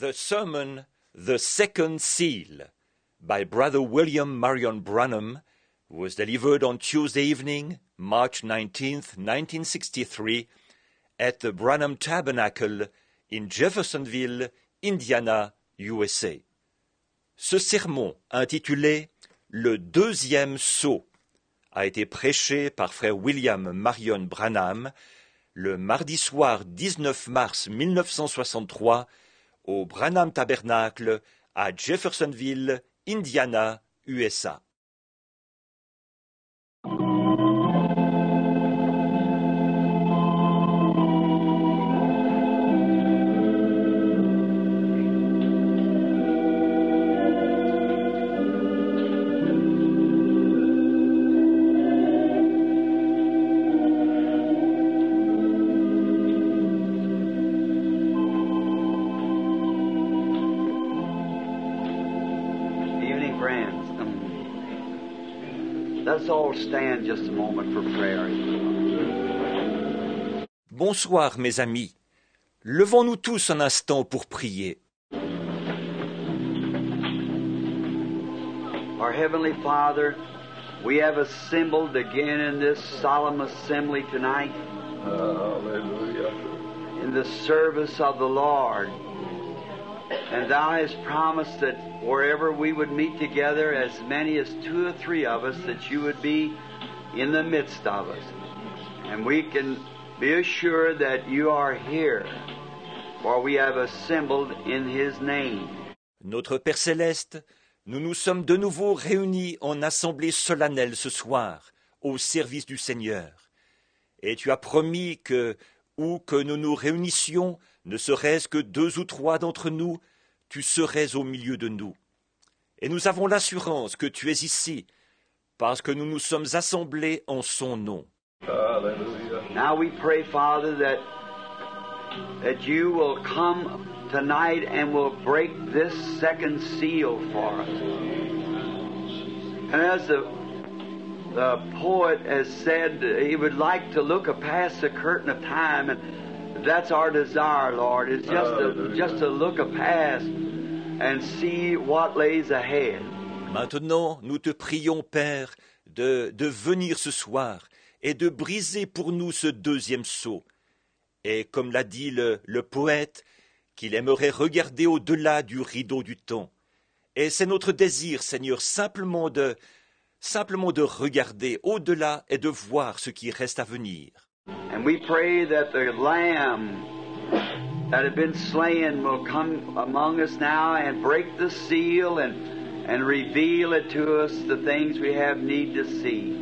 The sermon, The Second Seal, by Brother William Marion Branham, was delivered on Tuesday evening, March 19th, 1963, at the Branham Tabernacle in Jeffersonville, Indiana, USA. Ce sermon, intitulé « Le deuxième sceau », a été prêché par frère William Marion Branham le mardi soir 19 mars 1963 au Branham Tabernacle à Jeffersonville, Indiana, USA. Let's all stand just a moment for prayer. Bonsoir, mes amis. Levons-nous tous un instant pour prier. Our Heavenly Father, we have assembled again in this solemn assembly tonight. Hallelujah. In the service of the Lord. And Thou hast promised that wherever we would meet together, as many as 2 or 3 of us, that You would be in the midst of us. And we can be assured that You are here, for we have assembled in His name. Notre Père Céleste, nous nous sommes de nouveau réunis en assemblée solennelle ce soir, au service du Seigneur. Et Tu as promis que, où que nous nous réunissions, ne serait-ce que 2 ou 3 d'entre nous, Tu serais au milieu de nous. Et nous avons l'assurance que Tu es ici, parce que nous nous sommes assemblés en Son nom. Hallelujah. Now we pray, Father, that You will come tonight and will break this second seal for us. And as the poet has said, he would like to look past the curtain of time, and that's our desire, Lord, is just to look past and see what lays ahead. Maintenant, nous Te prions, Père, de venir ce soir et de briser pour nous ce deuxième sceau. Et comme l'a dit le poète, qu'il aimerait regarder au-delà du rideau du temps. Et c'est notre désir, Seigneur, simplement de regarder au-delà et de voir ce qui reste à venir. And we pray that the Lamb that had been slain will come among us now and break the seal and reveal it to us the things we have need to see.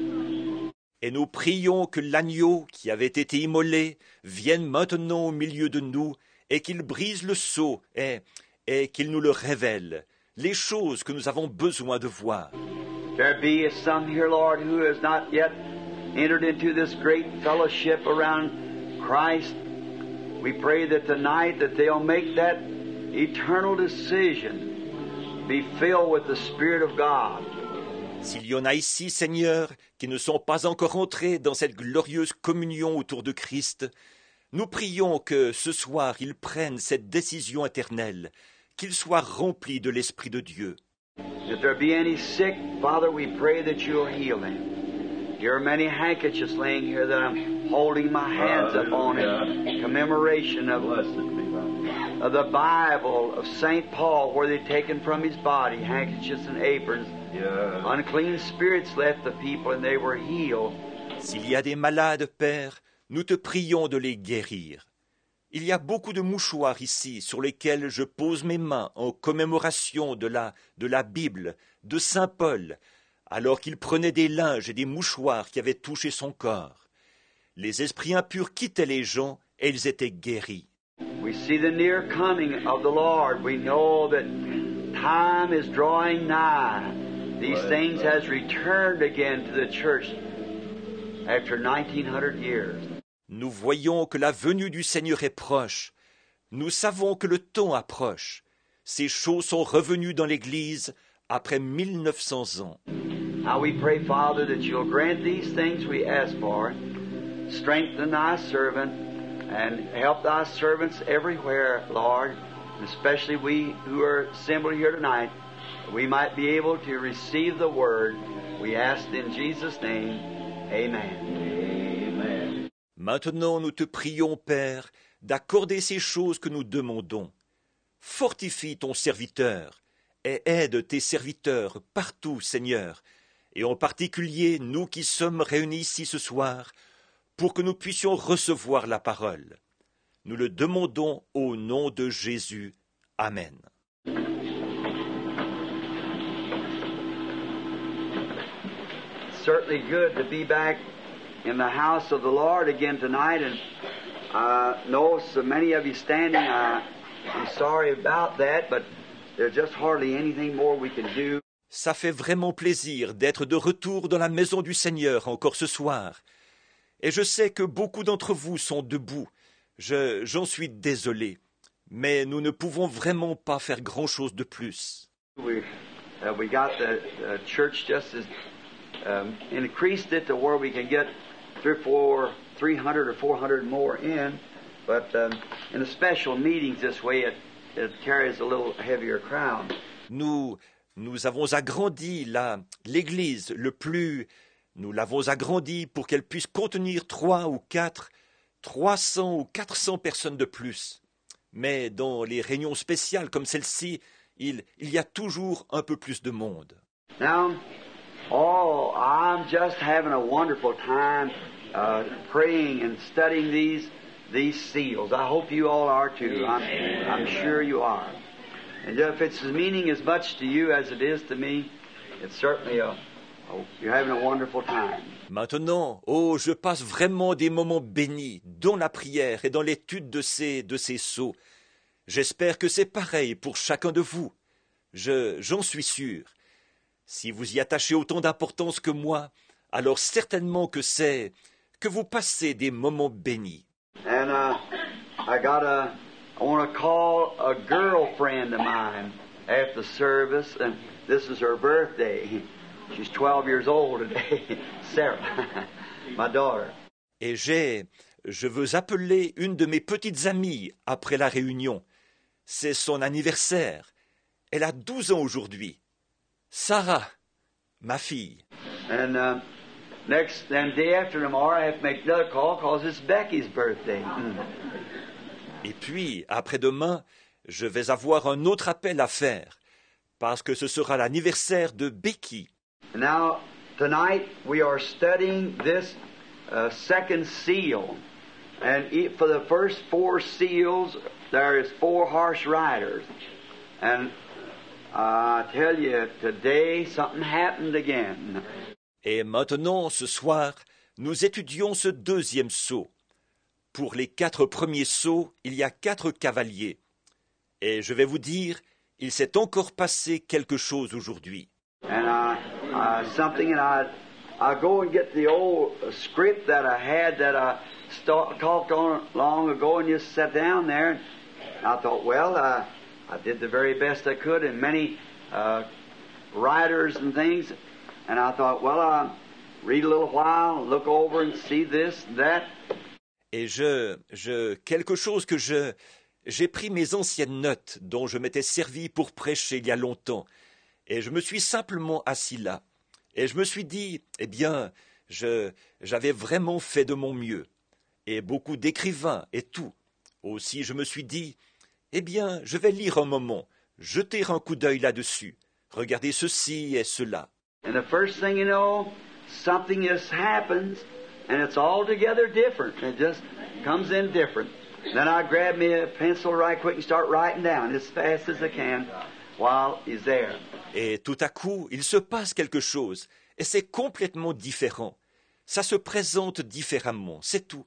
Et nous prions que l'agneau qui avait été immolé vienne maintenant au milieu de nous et qu'il brise le sceau et qu'il nous le révèle, les choses que nous avons besoin de voir. There be some here, Lord, who has not yet entered into this great fellowship around Christ. We pray that tonight that they'll make that eternal decision, be filled with the Spirit of God. S'il y en a ici, Seigneur, qui ne sont pas encore entrés dans cette glorieuse communion autour de Christ, nous prions que ce soir ils prennent cette décision éternelle, qu'ils soient remplis de l'Esprit de Dieu. If there be any sick, Father, we pray that you'll heal them. There are many handkerchiefs laying here that I'm holding my hands upon in commemoration of the Bible of St. Paul, where they've taken from his body handkerchiefs and aprons. Yeah. Unclean spirits left the people and they were healed. S'il y a des malades, Père, nous Te prions de les guérir. Il y a beaucoup de mouchoirs ici sur lesquels je pose mes mains en commémoration de la Bible, de Saint Paul, alors qu'il prenait des linges et des mouchoirs qui avaient touché son corps. Les esprits impurs quittaient les gens et ils étaient guéris. We see the near coming of the Lord. We know that time is drawing nigh. These things has returned again to the church after 1900 years. Nous voyons que la venue du Seigneur est proche. Nous savons que le temps approche. Ces choses sont revenues dans l'Église après 1900 ans. Now we pray, Father, that you'll grant these things we ask for. Strengthen thy servant and help thy servants everywhere, Lord. especially we who are assembled here tonight, we might be able to receive the word. We ask in Jesus' name, amen. Amen. Maintenant, nous te prions, Père, d'accorder ces choses que nous demandons. Fortifie ton serviteur et aide tes serviteurs partout, Seigneur, et en particulier nous qui sommes réunis ici ce soir, pour que nous puissions recevoir la parole. Nous le demandons au nom de Jésus. Amen. Certainly good to be back in the house of the Lord again tonight, and I know so many of you standing. I'm sorry about that, but there's just hardly anything more we can do. Ça fait vraiment plaisir d'être de retour dans la maison du Seigneur encore ce soir. Et je sais que beaucoup d'entre vous sont debout. J'en suis désolé. Mais nous ne pouvons vraiment pas faire grand-chose de plus. We got the church just as increased it to where we can get 300 or 400 more in. But in the special meetings this way, it carries a little heavier crowd. Nous avons agrandi l'église nous l'avons agrandi pour qu'elle puisse contenir 300 ou 400 personnes de plus. Mais dans les réunions spéciales comme celle-ci, il y a toujours un peu plus de monde. Now, I'm just having a wonderful time praying and studying these seals. I hope you all are too. I'm sure you are. And if it's meaning as much to you as it is to me, it's certainly you're having a wonderful time. Maintenant, je passe vraiment des moments bénis dans la prière et dans l'étude de ces sceaux. J'espère que c'est pareil pour chacun de vous. J'en suis sûr. Si vous y attachez autant d'importance que moi, alors certainement que vous passez des moments bénis. And I want to call a girlfriend of mine after the service, and this is her birthday. She's 12 years old today, Sarah, my daughter. Et je veux appeler une de mes petites amies après la réunion. C'est son anniversaire. Elle a 12 ans aujourd'hui. Sarah, ma fille. And day after tomorrow, I have to make another call because it's Becky's birthday. Et puis, après-demain, je vais avoir un autre appel à faire, parce que ce sera l'anniversaire de Becky. Now, tonight we are studying this second seal. And for the first 4 seals, there is 4 horse riders. And I tell you, today something happened again. Et maintenant, ce soir, nous étudions ce deuxième sceau. Pour les 4 premiers sceaux, il y a 4 cavaliers. Et je vais vous dire, il s'est encore passé quelque chose aujourd'hui. And something, and I go and get the old script that I had that I talked on long ago, and just sat down there. And I thought, well, I did the very best I could, and many writers and things. And I thought, well, I'll read a little while, look over and see this and that. Et quelque chose que j'ai pris mes anciennes notes dont je m'étais servi pour prêcher il y a longtemps. Et je me suis simplement assis là. Et je me suis dit, eh bien, j'avais vraiment fait de mon mieux. Et beaucoup d'écrivains et tout. Aussi, je me suis dit, eh bien, je vais lire un moment, jeter un coup d'œil là-dessus, regarder ceci et cela. And the first thing you know, something just happens, and it's altogether different. It just comes in different. Then I grab me a pencil right quick and start writing down as fast as I can while he's there. Et tout à coup, il se passe quelque chose, et c'est complètement différent. Ça se présente différemment, c'est tout.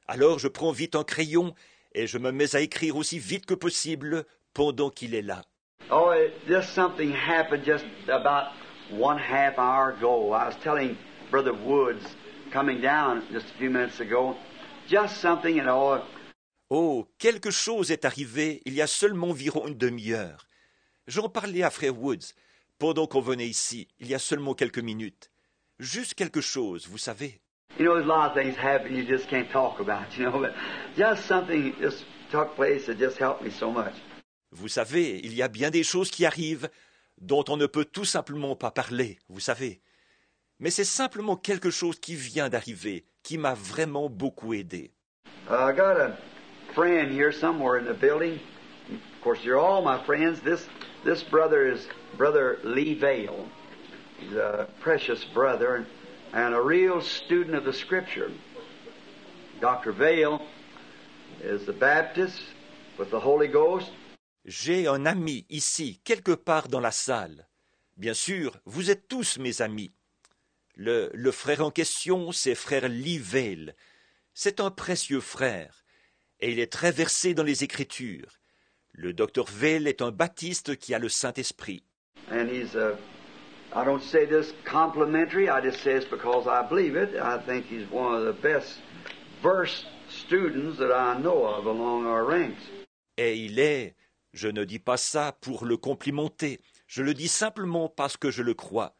Alors je prends vite un crayon, et je me mets à écrire aussi vite que possible pendant qu'il est là. Oh, just something happened just about 1/2 hour ago. I was telling Brother Woods, coming down just a few minutes ago, just something, you know. Oh, quelque chose est arrivé il y a seulement environ une demi-heure. J'en parlais à Frère Woods pendant qu'on venait ici, il y a seulement quelques minutes. Juste quelque chose, vous savez. You know, there's a lot of things happen you just can't talk about, you know, but just something just took place that just helped me so much. Vous savez, il y a bien des choses qui arrivent dont on ne peut tout simplement pas parler, vous savez. Mais c'est simplement quelque chose qui vient d'arriver, qui m'a vraiment beaucoup aidé. I got a friend here somewhere in the building. Of course, you're all my friends. This brother is Brother Lee Vale. He's a precious brother and a real student of the Scripture. Dr. Vale is a Baptist with the Holy Ghost. J'ai un ami ici, quelque part dans la salle. Bien sûr, vous êtes tous mes amis. Le frère en question, c'est frère Lee Vale. C'est un précieux frère, et il est très versé dans les Écritures. Le docteur Vale est un baptiste qui a le Saint-Esprit. And he's I don't say this complimentary, I just say this because I believe it. I think he's one of the best versed students that I know of along our ranks. Et il est, je ne dis pas ça pour le complimenter, je le dis simplement parce que je le crois.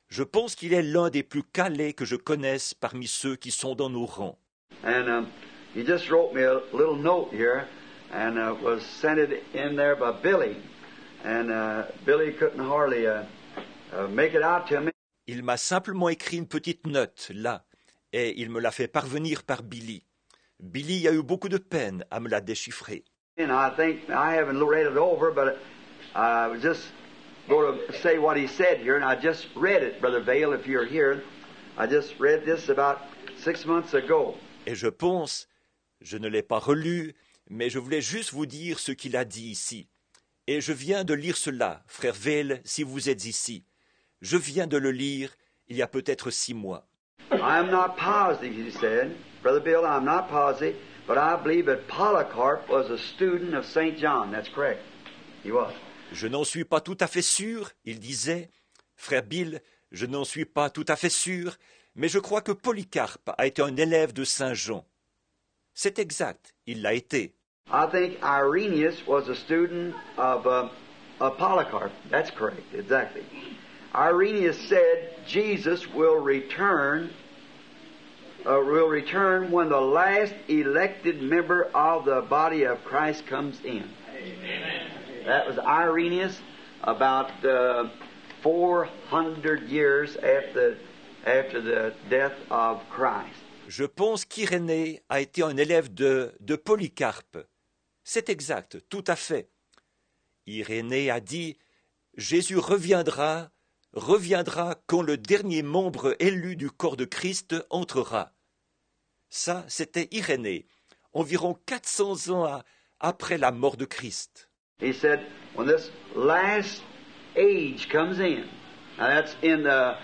Je pense qu'il est l'un des plus calés que je connaisse parmi ceux qui sont dans nos rangs. And he just wrote me a little note here, and was sent it in there by Billy. And Billy couldn't hardly make it out to me. Il m'a simplement écrit une petite note, là, et il me l'a fait parvenir par Billy. Billy a eu beaucoup de peine à me la déchiffrer. And I think, I haven't read it over, but I was just going to say what he said here, and I just read it, Brother Vale, if you're here. I just read this about 6 months ago. Et je pense, je ne l'ai pas relu, mais je voulais juste vous dire ce qu'il a dit ici. Et je viens de lire cela, frère Vale, si vous êtes ici. Je viens de le lire il y a peut-être 6 mois. I'm not positive, he said. Brother Bill, I'm not positive, but I believe that Polycarp was a student of St. John. That's correct. He was. Je n'en suis pas tout à fait sûr, il disait. Frère Bill, je n'en suis pas tout à fait sûr, mais je crois que Polycarpe a été un élève de Saint Jean. C'est exact, il l'a été. I think Irenaeus was a student of Polycarp. That's correct, exactly. Irenaeus said Jesus will return when the last elected member of the body of Christ comes in. Amen. That was Irenaeus about 400 years after the death of Christ. Je pense qu'Irénée a été un élève de Polycarpe. C'est exact, tout à fait. Irénée a dit « Jésus reviendra quand le dernier membre élu du corps de Christ entrera. » Ça, c'était Irénée, environ 400 ans après la mort de Christ. He said, when this last age comes in, now that's in the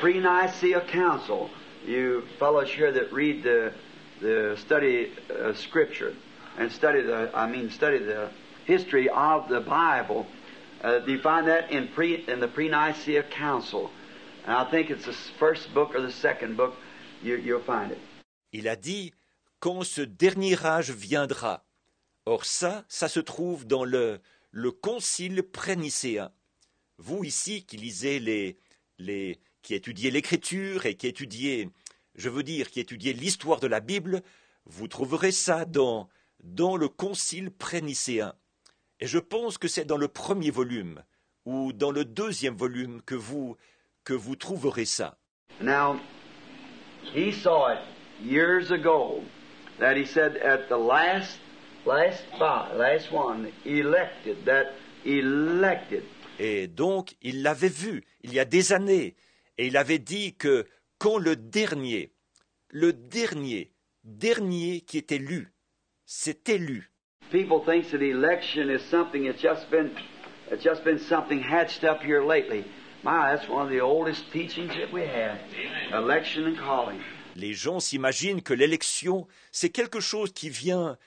pre-Nicea Council. You fellows here that read the study Scripture and study the history of the Bible, you find that in the pre-Nicea Council. And I think it's the first book or the second book. You'll find it. Il a dit quand ce dernier âge viendra. Or ça se trouve dans le concile pré-nicéen. Vous ici qui lisez qui étudiez l'écriture et qui étudiez l'histoire de la Bible, vous trouverez ça dans le concile pré-nicéen. Et je pense que c'est dans le premier volume ou dans le deuxième volume que vous trouverez ça. Now, he saw it years ago that he said at the last one elected. Et donc, il l'avait vu il y a des années, et il avait dit que quand le dernier qui est élu, c'est élu. People think that election is something that's just been something hatched up here lately. My, that's one of the oldest teachings that we have. Election and calling. Les gens s'imaginent que l'élection, c'est quelque chose qui vient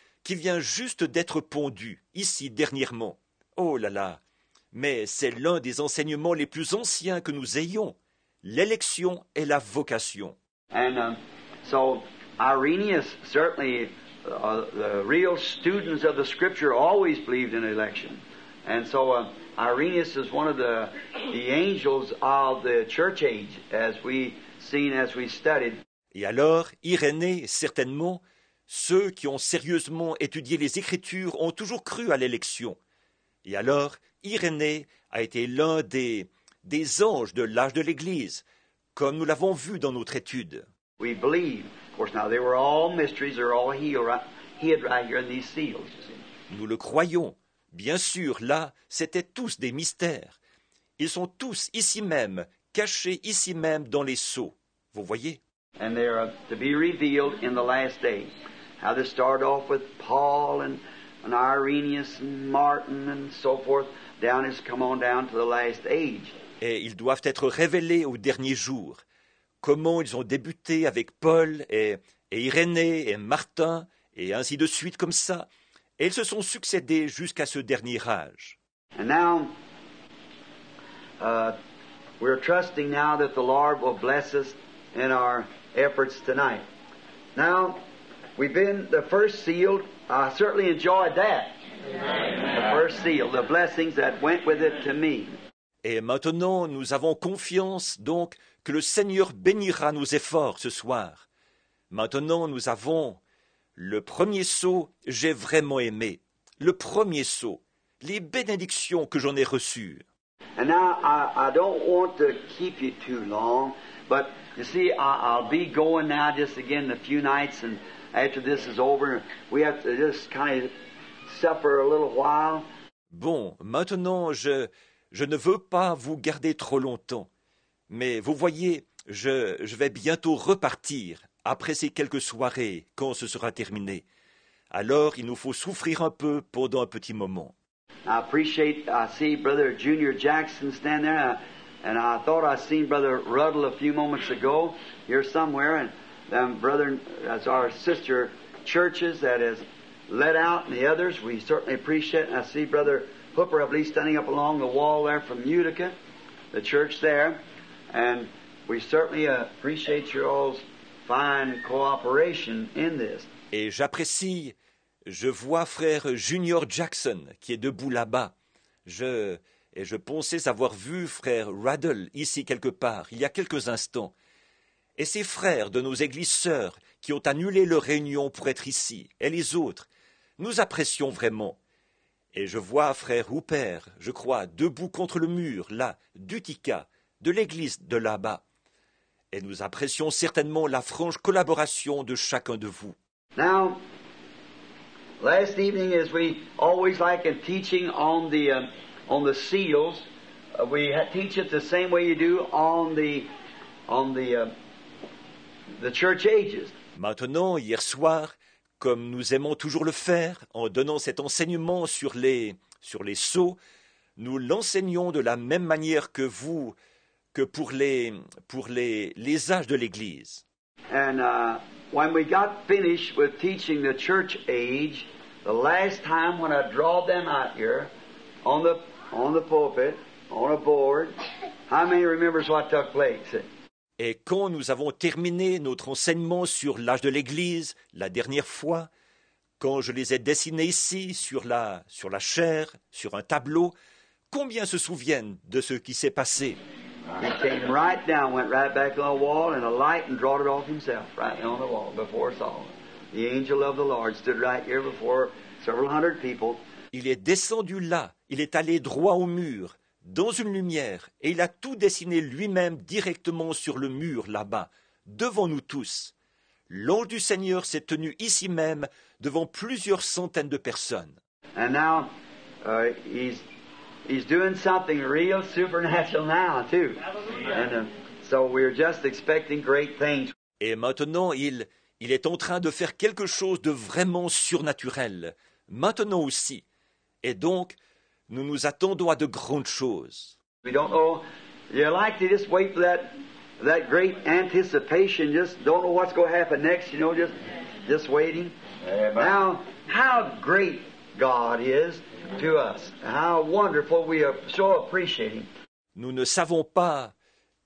juste d'être pondu, ici, dernièrement. Oh là là! Mais c'est l'un des enseignements les plus anciens que nous ayons. L'élection et la vocation. And so Irenaeus, certainly the real students of the Scripture always believed in election. And so Irenaeus is one of the angels of the church age, as we studied. Et alors, Irénée, certainement, Ceux qui ont sérieusement étudié les Écritures ont toujours cru à l'élection. Et alors, Irénée a été l'un des anges de l'âge de l'Église, comme nous l'avons vu dans notre étude. We believe. Of course, now they were all mysteries. They're all hid right here in these seals. You see. Nous le croyons. Bien sûr, là, c'étaient tous des mystères. Ils sont tous ici même, cachés ici même dans les sceaux. Vous voyez? And they are to be revealed in the last day. How they started off with Paul and Irenaeus and Martin and so forth. Down has come on down to the last age. Et ils doivent être révélés au dernier jour. Comment ils ont débuté avec Paul et Irénée et Martin, et ainsi de suite comme ça. Et ils se sont succédés jusqu'à ce dernier âge. And now, we're trusting now that the Lord will bless us in our efforts tonight. Now, we've been the first sealed. I certainly enjoyed that. The first seal, the blessings that went with it to me. Et maintenant, nous avons confiance donc que le Seigneur bénira nos efforts ce soir. Maintenant, nous avons le premier sceau, j'ai vraiment aimé. Le premier sceau, les bénédictions que j'en ai reçues. And now, I don't want to keep you too long, but you see, I'll be going now just again a few nights, and after this is over, we have to just kind of suffer a little while. Bon, maintenant, je ne veux pas vous garder trop longtemps. Mais vous voyez, je vais bientôt repartir après ces quelques soirées, quand ce sera terminé. Alors, il nous faut souffrir un peu pendant un petit moment. I see Brother Junior Jackson stand there, and I thought I seen Brother Ruddle a few moments ago here somewhere, and them brother, as our sister churches that has let out, and the others, we certainly appreciate it. And I see Brother Hooper, I believe, standing up along the wall there from Utica, the church there, and we certainly appreciate your all's fine cooperation in this. Et j'apprécie, je vois frère Junior Jackson qui est debout là-bas. Et je pensais avoir vu frère Ruddle ici quelque part, il y a quelques instants. Et ces frères de nos églises sœurs qui ont annulé leur réunion pour être ici, et les autres, nous apprécions vraiment. Et je vois frère Hooper, je crois, debout contre le mur, là, d'Utica, de l'église de là-bas. Et nous apprécions certainement la franche collaboration de chacun de vous. Now, last evening, as we always like in teaching on the seals, we teach it the same way you do on the church ages. Maintenant, hier soir, comme nous aimons toujours le faire, en donnant cet enseignement sur les sceaux, nous l'enseignons de la même manière que vous, que pour les âges de l'Église. And when we got finished with teaching the church age, the last time when I drawed them out here on the pulpit, on a board, how many remembers what took place? Et quand nous avons terminé notre enseignement sur l'âge de l'Église, la dernière fois, quand je les ai dessinés ici, sur la chair, sur un tableau, combien se souviennent de ce qui s'est passé? He came right down, went right back on the wall, and a light and drawed it off himself, right on the wall, before us all. The angel of the Lord stood right here before several hundred people. Il est descendu là, il est allé droit au mur, dans une lumière, et il a tout dessiné lui-même directement sur le mur là-bas, devant nous tous. L'ange du Seigneur s'est tenu ici même, devant plusieurs centaines de personnes. And now, he's doing something real supernatural now, too. And so we're just expecting great things. Et maintenant, il est en train de faire quelque chose de vraiment surnaturel, maintenant aussi. Et donc, nous nous attendons à de grandes choses. We don't know. You like to just wait for that great anticipation. Just don't know what's going to happen next. You know, just waiting. Amen. Now, how great God is to us. How wonderful we so appreciate Him. Nous ne savons pas.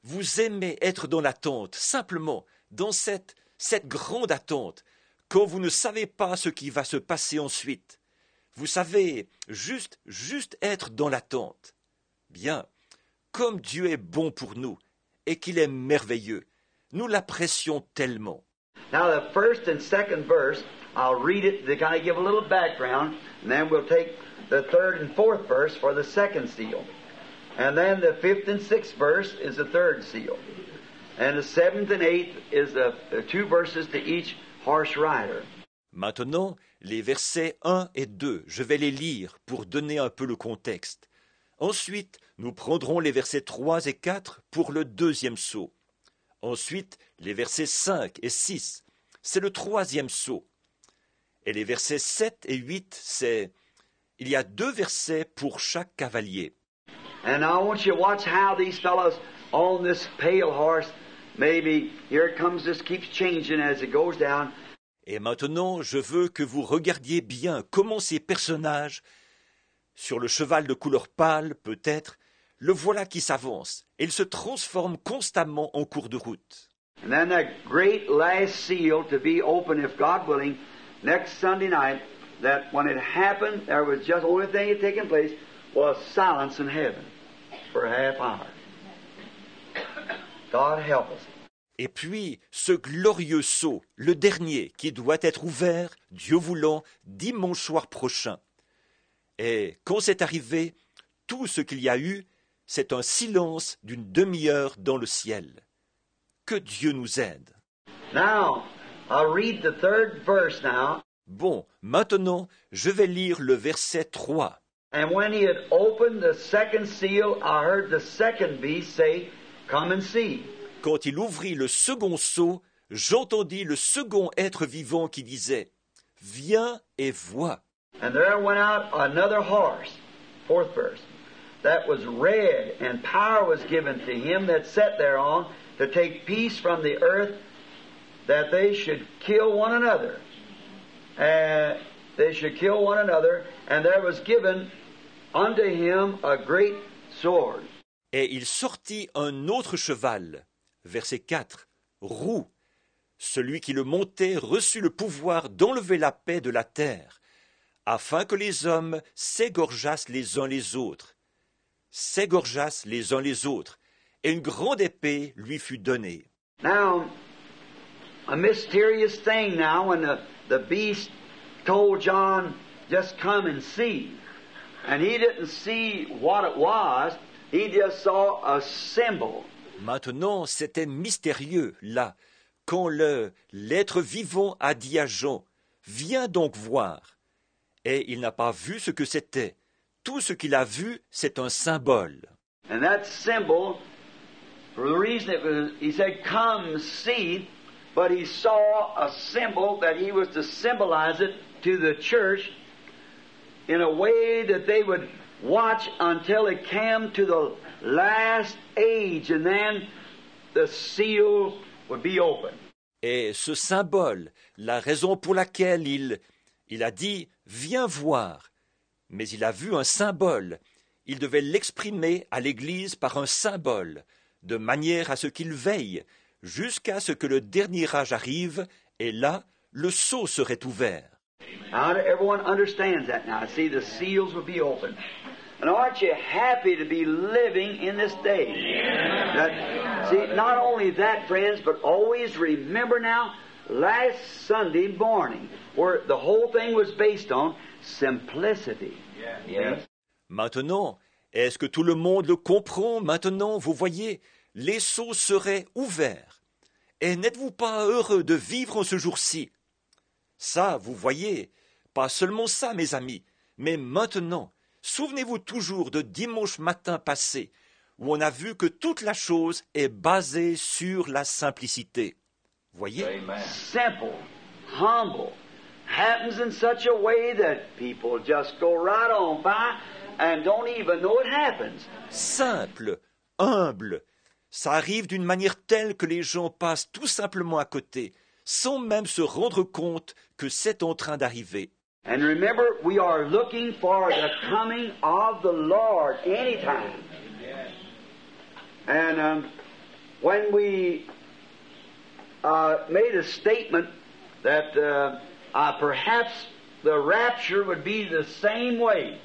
Vous aimez être dans l'attente, simplement, dans cette grande attente, quand vous ne savez pas ce qui va se passer ensuite. Vous savez, juste être dans l'attente. Bien, comme Dieu est bon pour nous et qu'il est merveilleux, nous l'apprécions tellement. Now, the first and second verse I'll read it to kind of give a little background, and then we'll take the third and fourth verse for the second seal. And then the fifth and sixth verse is the third seal. And the seventh and eighth is the two verses to each horse rider. Maintenant, les versets 1 et 2, je vais les lire pour donner un peu le contexte. Ensuite, nous prendrons les versets 3 et 4 pour le deuxième sceau. Ensuite, les versets 5 et 6, c'est le troisième sceau. Et les versets 7 et 8, c'est... Il y a 2 versets pour chaque cavalier. And I want you to watch how these fellows on this pale horse, maybe here it comes, this keeps changing as it goes down. Et maintenant, je veux que vous regardiez bien comment ces personnages, sur le cheval de couleur pâle peut-être, le voilà qui s'avance, et il se transforme constamment en cours de route. And then that great last seal to be open, if God willing, next Sunday night, that when it happened, there was just the only thing that had taken place was silence in heaven for a half hour. God help us. Et puis, ce glorieux sceau, le dernier, qui doit être ouvert, Dieu voulant, dimanche soir prochain. Et quand c'est arrivé, tout ce qu'il y a eu, c'est un silence d'une demi-heure dans le ciel. Que Dieu nous aide. Now, I'll read the third verse now. Bon, maintenant, je vais lire le verset 3. And when he had opened the second seal, I heard the second beast say, Come and see. Quand il ouvrit le second sceau, j'entendis le second être vivant qui disait « Viens et vois ». And there went out another horse, fourth verse, that was red, and power was given to him that sat thereon to take peace from the earth, that they should kill one another. And there was given unto him a great sword. Et il sortit un autre cheval, verset 4, roux. Celui qui le montait reçut le pouvoir d'enlever la paix de la terre, afin que les hommes s'égorgeassent les uns les autres. S'égorgeassent les uns les autres, et une grande épée lui fut donnée. Now, a mysterious thing now when the beast told John, just come and see. And he didn't see what it was, he just saw a symbol. Maintenant, c'était mystérieux, là, quand l'être vivant a dit à Jean, « Viens donc voir ». Et il n'a pas vu ce que c'était. Tout ce qu'il a vu, c'est un symbole. And that symbol, for the reason it was, he said, come see, but he saw a symbol that he was to symbolize it to the church in a way that they would watch until it came to the last age, and then the seal would be open. Et ce symbole, la raison pour laquelle il a dit « Viens voir », mais il a vu un symbole. Il devait l'exprimer à l'Église par un symbole, de manière à ce qu'il veille, jusqu'à ce que le dernier âge arrive, et là, le sceau serait ouvert. Now everyone understands that now. See, the seals will be open. And aren't you happy to be living in this day? See, not only that, friends, but always remember now, last Sunday morning, where the whole thing was based on simplicity. Yes. Maintenant, est-ce que tout le monde le comprend maintenant? Vous voyez, les sceaux seraient ouverts. Et n'êtes-vous pas heureux de vivre en ce jour-ci? Ça, vous voyez, pas seulement ça, mes amis, mais maintenant, souvenez-vous toujours de dimanche matin passé, où on a vu que toute la chose est basée sur la simplicité. Voyez? Simple, humble, happens in such a way that people just go right on by and don't even know it happens. Simple, humble, ça arrive d'une manière telle que les gens passent tout simplement à côté, sans même se rendre compte que c'est en train d'arriver. And remember, we are looking for the coming of the Lord anytime. And when we made a statement that perhaps the rapture would be the same way.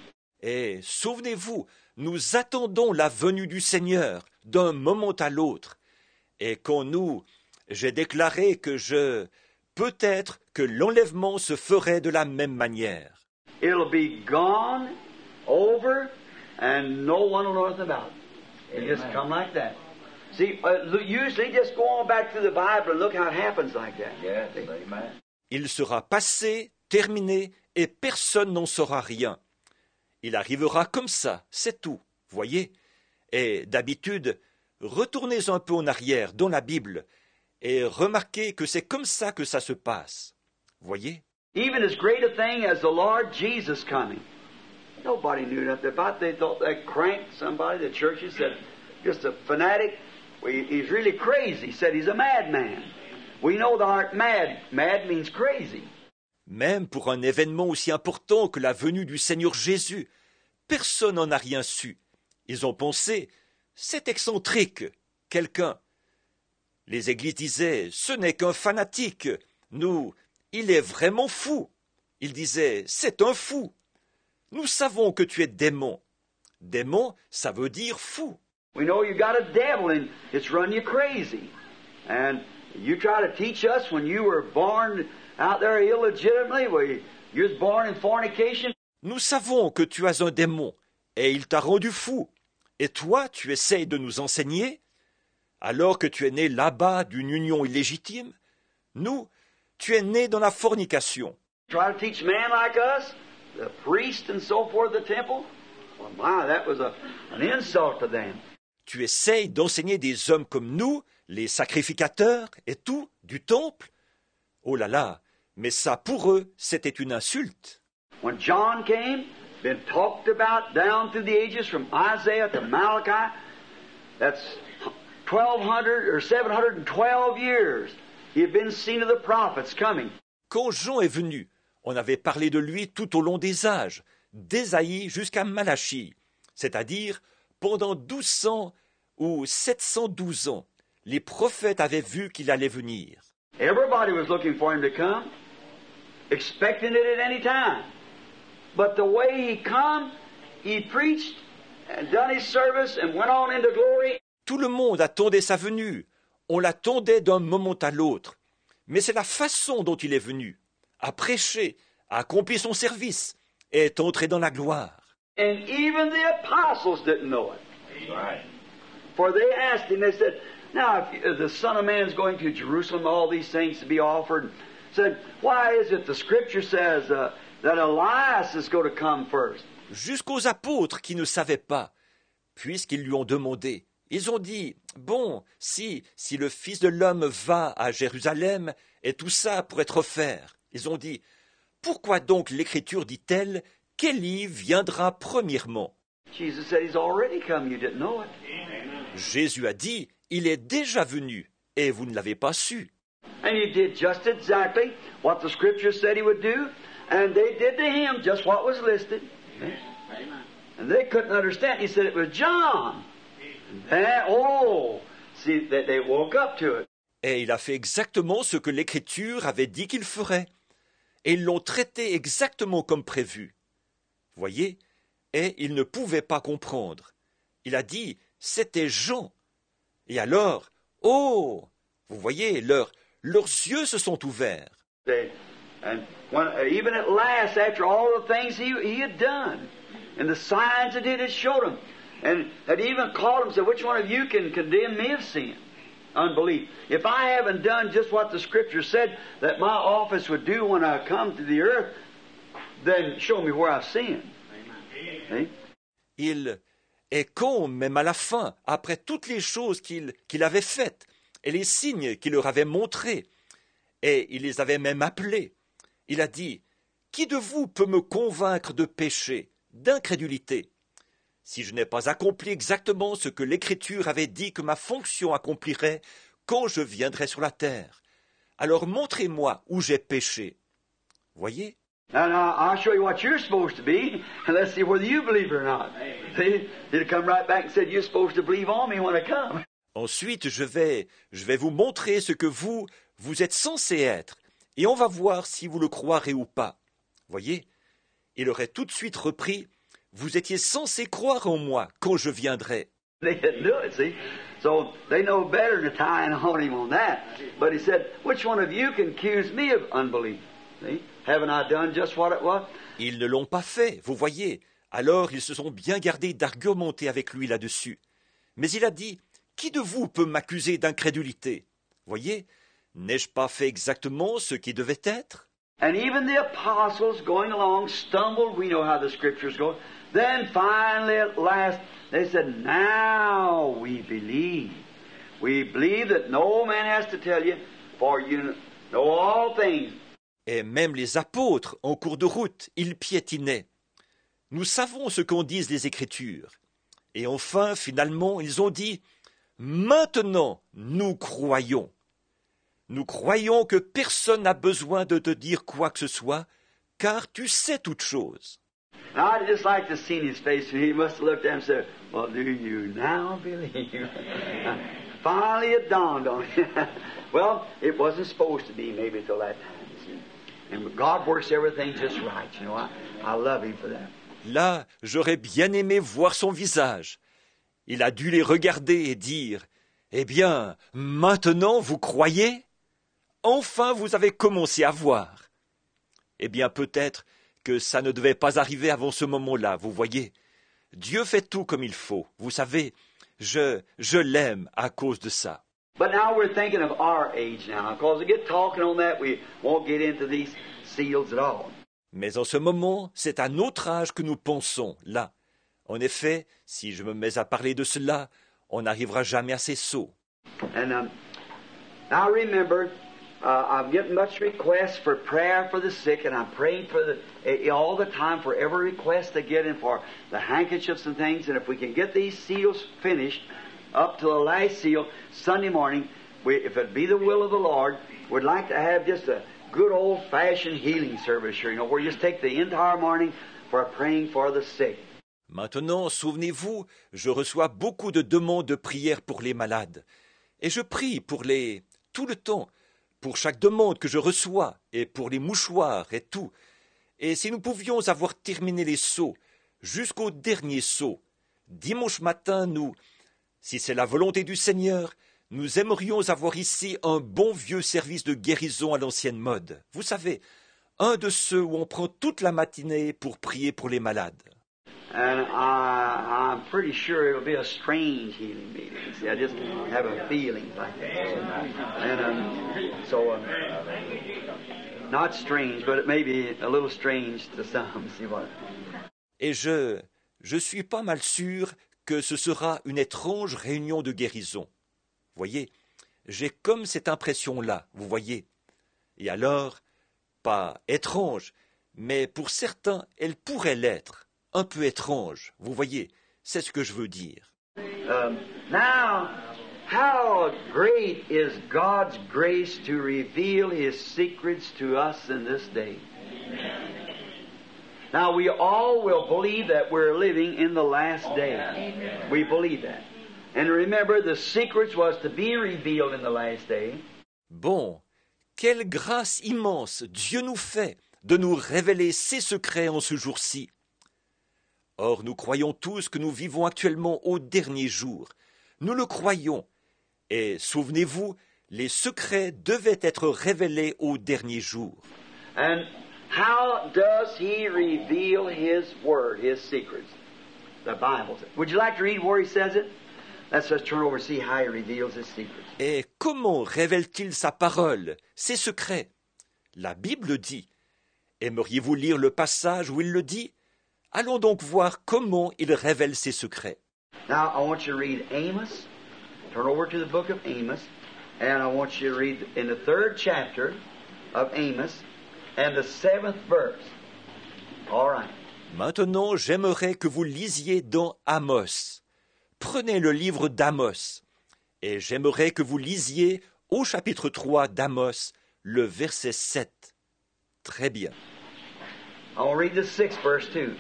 Et souvenez-vous, nous attendons la venue du Seigneur d'un moment à l'autre. Et quand j'ai déclaré que peut-être que l'enlèvement se ferait de la même manière. It'll be gone, over, and no one will know nothing about it. It'll just come like that. See, usually just go on back to the Bible and look how it happens like that. Yes, amen. Il sera passé, terminé, et personne n'en saura rien. Il arrivera comme ça, c'est tout, voyez. Et d'habitude, retournez un peu en arrière dans la Bible et remarquez que c'est comme ça que ça se passe, voyez. Even as great a thing as the Lord Jesus coming. Nobody knew nothing about it. They thought that cranked somebody. The churches said, just a fanatic. He's really crazy. Said he's a madman. We know the heart mad. Mad means crazy. Même pour un événement aussi important que la venue du Seigneur Jésus, personne n'en a rien su. Ils ont pensé, c'est excentrique, quelqu'un. Les églises disaient, ce n'est qu'un fanatique. Nous, il est vraiment fou. Ils disaient, c'est un fou. Nous savons que tu es démon. Démon, ça veut dire fou. We know you got a devil and it's run you crazy. And you try to teach us when you were born out there illegitimately, where you was born in fornication. Nous savons que tu as un démon et il t'a rendu fou. Et toi, tu essayes de nous enseigner, alors que tu es né là-bas d'une union illégitime. Nous, tu es né dans la fornication. Try to teach men like us, the priest and so forth, the temple. Well, my, that was an insult to them. Tu essayes d'enseigner des hommes comme nous, les sacrificateurs et tout, du temple. Oh là là, mais ça pour eux, c'était une insulte. When John came, been talked about down through the ages from Isaiah to Malachi, that's 1,200 or 712 years. He had been seen of the prophets coming. Quand Jean est venu, on avait parlé de lui tout au long des âges, d'Ésaïe jusqu'à Malachie, c'est-à-dire pendant 1200 ou 712 ans. Les prophètes avaient vu qu'il allait venir. Everybody was looking for him to come, expecting it at any time. But the way he come, he preached and done his service and went on into glory. Tout le monde attendait sa venue. On l'attendait d'un moment à l'autre. Mais c'est la façon dont il est venu, a prêché, a accompli son service et est entré dans la gloire. And even the apostles didn't know it. That's right. For they asked him, they said, now if the Son of Man is going to Jerusalem, all these things to be offered, said, why is it the Scripture says that Elias is going to come first? Jusqu'aux apôtres qui ne savaient pas, puisqu'ils lui ont demandé. Ils ont dit, bon, si le Fils de l'homme va à Jérusalem, et tout ça pourrait être offert. Ils ont dit, pourquoi donc l'Écriture dit-elle qu'Élie viendra premièrement? Jesus said he's already come, you didn't know it. Jésus a dit, il est déjà venu, et vous ne l'avez pas su. And he did just exactly what the Scripture said he would do, and they did to him just what was listed. And they couldn't understand. He said it was John. And see, they woke up to it. Et il a fait exactement ce que l'Écriture avait dit qu'il ferait. Et ils l'ont traité exactement comme prévu. Voyez? Et ils ne pouvaient pas comprendre. Il a dit, c'était Jean. Et alors, oh, vous voyez, leurs yeux se sont ouverts. And even at last, after all the things he had done, and the signs that it had showed him, and had even called him and said, which one of you can condemn me of sin? Unbelief. If I haven't done just what the Scripture said that my office would do when I come to the earth, then show me where I've sinned. Amen. Et quand, même à la fin, après toutes les choses qu'il avait faites, et les signes qu'il leur avait montrés, et il les avait même appelés, il a dit, qui de vous peut me convaincre de péché, d'incrédulité, si je n'ai pas accompli exactement ce que l'Écriture avait dit que ma fonction accomplirait quand je viendrai sur la terre? Alors montrez-moi où j'ai péché. Voyez? Now, I'll show you what you're supposed to be, and let's see whether you believe it or not. See, he'd come right back and said, you're supposed to believe on me when I come. Ensuite, je vais vous montrer ce que vous êtes censé être, et on va voir si vous le croirez ou pas. Voyez? Il aurait tout de suite repris, vous étiez censé croire en moi quand je viendrai. They didn't do it, see. So they know better than tying on him on that. But he said, which one of you can accuse me of unbelief? See? Haven't I done just what it was? Ils ne l'ont pas fait, vous voyez. Alors ils se sont bien gardés d'argumenter avec lui là-dessus. Mais il a dit, qui de vous peut m'accuser d'incrédulité? Voyez, n'ai-je pas fait exactement ce qui devait être? And even the apostles going along stumbled. We know how the scriptures go. Then finally at last they said, now we believe. We believe that no man has to tell you, for you know all things. Et même les apôtres, en cours de route, ils piétinaient. Nous savons ce qu'en disent les Écritures. Et enfin, finalement, ils ont dit, maintenant, nous croyons. Nous croyons que personne n'a besoin de te dire quoi que ce soit, car tu sais toutes choses. And I'd just like to see his face. He must have looked at him and said, well, do you now believe? Finally it dawned on him. Well, it wasn't supposed to be maybe till that time. And God works everything just right. You know, I love him for that. Là, j'aurais bien aimé voir son visage. Il a dû les regarder et dire, « Eh bien, maintenant vous croyez? Enfin vous avez commencé à voir. » Eh bien, peut-être que ça ne devait pas arriver avant ce moment-là, vous voyez. Dieu fait tout comme il faut. Vous savez, je l'aime à cause de ça. But now we're thinking of our age now, because we get talking on that, we won't get into these seals at all. Mais en ce moment, c'est à notre âge que nous pensons, là. En effet, si je me mets à parler de cela, on n'arrivera jamais à ces sauts. And now remember, I'm getting much requests for prayer for the sick, and I'm praying for all the time for every request they get in for the handkerchiefs and things. And if we can get these seals finished up to the last seal Sunday morning, if it be the will of the Lord, we'd like to have just a good old-fashioned healing service here, where you just take the entire morning for praying for the sick. Maintenant, souvenez-vous, je reçois beaucoup de demandes de prière pour les malades. Et je prie pour tout le temps, pour chaque demande que je reçois, et pour les mouchoirs et tout. Et si nous pouvions avoir terminé les sauts, jusqu'au dernier saut, dimanche matin, si c'est la volonté du Seigneur, nous aimerions avoir ici un bon vieux service de guérison à l'ancienne mode. Vous savez, un de ceux où on prend toute la matinée pour prier pour les malades. And I'm pretty sure it'll be a strange healing meeting. See, I just have a feeling like that. And not strange, but it may be a little strange to some. See what? Et je suis pas mal sûr que ce sera une étrange réunion de guérison. Voyez, j'ai comme cette impression-là, vous voyez. Et alors, pas étrange, mais pour certains, elle pourrait l'être. Un peu étrange, vous voyez, c'est ce que je veux dire. Now, how great is God's grace to reveal His secrets to us in this day. Now, we all will believe that we're living in the last day. We believe that. And remember, the secrets was to be revealed in the last day. Bon, quelle grâce immense Dieu nous fait de nous révéler ses secrets en ce jour-ci. Or, nous croyons tous que nous vivons actuellement au dernier jour. Nous le croyons. Et souvenez-vous, les secrets devaient être révélés au dernier jour. And how does He reveal His Word, His secrets? The Bible says. Would you like to read where He says it? Let's just turn over and see how He reveals His secrets. Et comment révèle-t-il sa parole, ses secrets? La Bible dit. Aimeriez-vous lire le passage où il le dit? Allons donc voir comment il révèle ses secrets. Now, I want you to read Amos. Turn over to the book of Amos. And I want you to read in the 3rd chapter of Amos and the 7th verse. All right. Maintenant, j'aimerais que vous lisiez dans Amos. Prenez le livre d'Amos. Et j'aimerais que vous lisiez au chapitre 3 d'Amos, le verset 7. Très bien. I'll read the 6th verse too.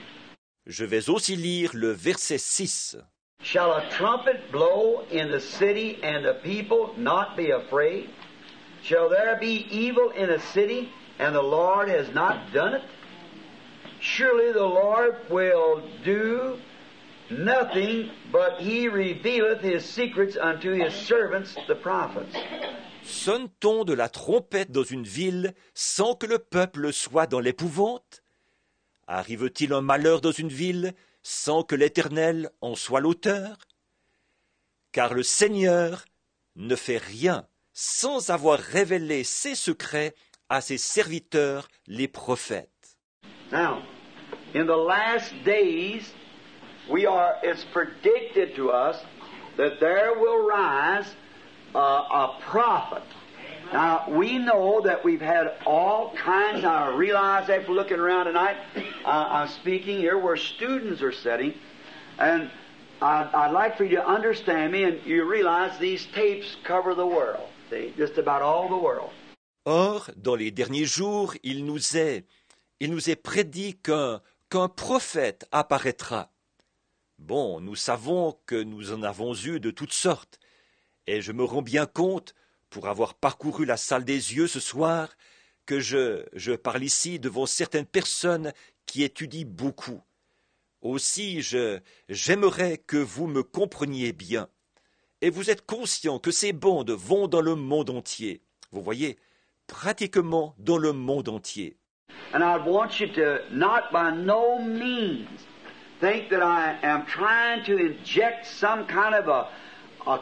Je vais aussi lire le verset 6. Shall a trumpet blow in the city and the people not be afraid? Shall there be evil in a city and the Lord has not done it? Surely the Lord will do nothing but he revealeth his secrets unto his servants, the prophets. Sonne-t-on de la trompette dans une ville sans que le peuple soit dans l'épouvante? Arrive-t-il un malheur dans une ville sans que l'Éternel en soit l'auteur? Car le Seigneur ne fait rien sans avoir révélé ses secrets à ses serviteurs les prophètes. Now, in the last days, it's predicted to us that there will rise a prophet. Now, we know that we've had all kinds. Now, I realize after looking around tonight, I'm speaking here where students are sitting, and I'd like for you to understand me, and you realize these tapes cover the world, see, just about all the world. Or, dans les derniers jours, il nous est prédit qu'un prophète apparaîtra. Bon, nous savons que nous en avons eu de toutes sortes, et je me rends bien compte, pour avoir parcouru la salle des yeux ce soir, que je parle ici devant certaines personnes qui étudient beaucoup. Aussi, j'aimerais que vous me compreniez bien. Et vous êtes conscient que ces bandes vont dans le monde entier. Vous voyez, pratiquement dans le monde entier. And I want you to not by no means think that I am trying to inject some kind of a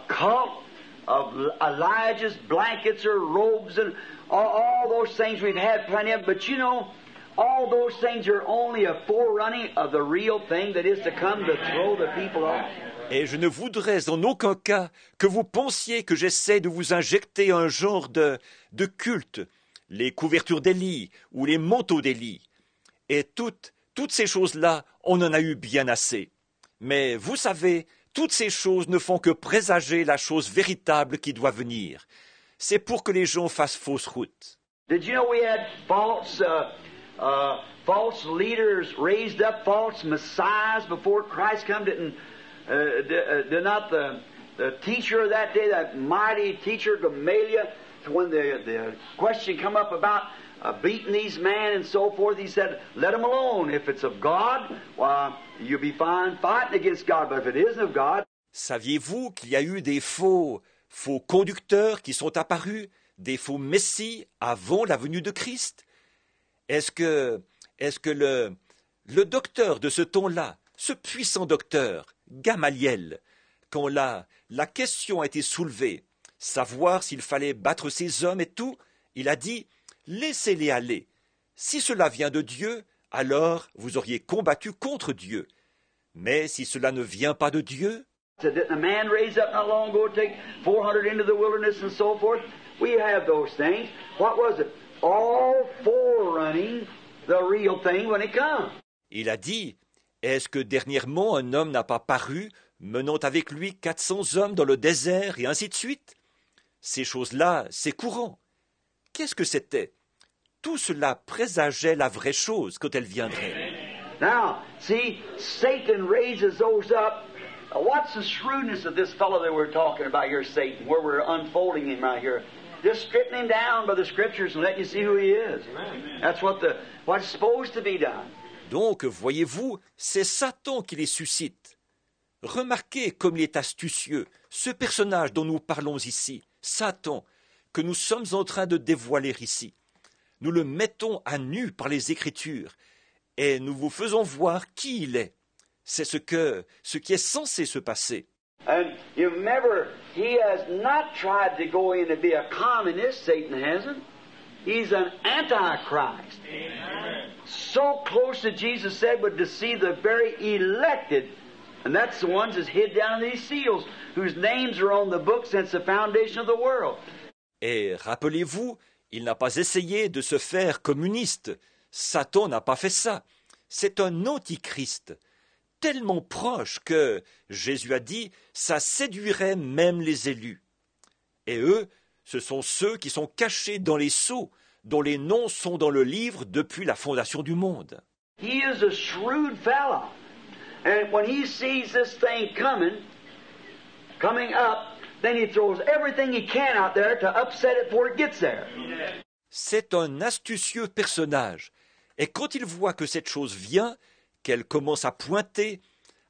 cult of Elijah's blankets or robes and all those things. We've had plenty of, but you know, all those things are only a forerunning of the real thing that is to come to throw the people off. Et je ne voudrais en aucun cas que vous pensiez que j'essaie de vous injecter un genre de culte, les couvertures des lits ou les manteaux des lits. Et toutes ces choses-là, on en a eu bien assez. Mais vous savez, toutes ces choses ne font que présager la chose véritable qui doit venir. C'est pour que les gens fassent fausse route. Did you know we had false leaders raised up, false messiahs before Christ come? Did not the teacher of that day, that mighty teacher Gamaliel, when the question come up about beating these men and so forth, he said, let them alone. If it's of God, why, you'll be fine fighting against God. But if it isn't of God... Saviez-vous qu'il y a eu des faux conducteurs qui sont apparus, des faux messies avant la venue de Christ? Est-ce que le docteur de ce temps-là, ce puissant docteur, Gamaliel, quand la question a été soulevée, savoir s'il fallait battre ces hommes et tout, il a dit « Laissez-les aller. Si cela vient de Dieu, alors vous auriez combattu contre Dieu. Mais si cela ne vient pas de Dieu... » Didn't a man raise up not long ago to take 400 into the wilderness and so forth? We have those things. What was it? All forerunning the real thing when it comes. Il a dit, est-ce que dernièrement un homme n'a pas paru, menant avec lui 400 hommes dans le désert et ainsi de suite? Ces choses-là, c'est courant. Qu'est-ce que c'était? Tout cela présageait la vraie chose quand elle viendrait. Now, see, Satan raises those up. What's the shrewdness of this fellow that we're talking about here, Satan, where we're unfolding him right here? Just stripping him down by the Scriptures and letting you see who he is. That's what's supposed to be done. Donc, voyez-vous, c'est Satan qui les suscite. Remarquez comme il est astucieux, ce personnage dont nous parlons ici, Satan, que nous sommes en train de dévoiler ici. Nous le mettons à nu par les Écritures, et nous vous faisons voir qui il est. C'est ce qui est censé se passer. And you remember, he has not tried to go in and be a communist, Satan hasn't. He's an antichrist. Amen. So close that Jesus said would deceive the very elected. And that's the ones that's hid down in these seals, whose names are on the book since the foundation of the world. Et rappelez-vous, il n'a pas essayé de se faire communiste. Satan n'a pas fait ça. C'est un antichrist, tellement proche que, Jésus a dit, ça séduirait même les élus. Et eux, ce sont ceux qui sont cachés dans les sceaux, dont les noms sont dans le livre depuis la fondation du monde. He is a shrewd fellow. And when he sees this thing coming up, then he throws everything he can out there to upset it before it gets there. C'est un astucieux personnage. Et quand il voit que cette chose vient, qu'elle commence à pointer,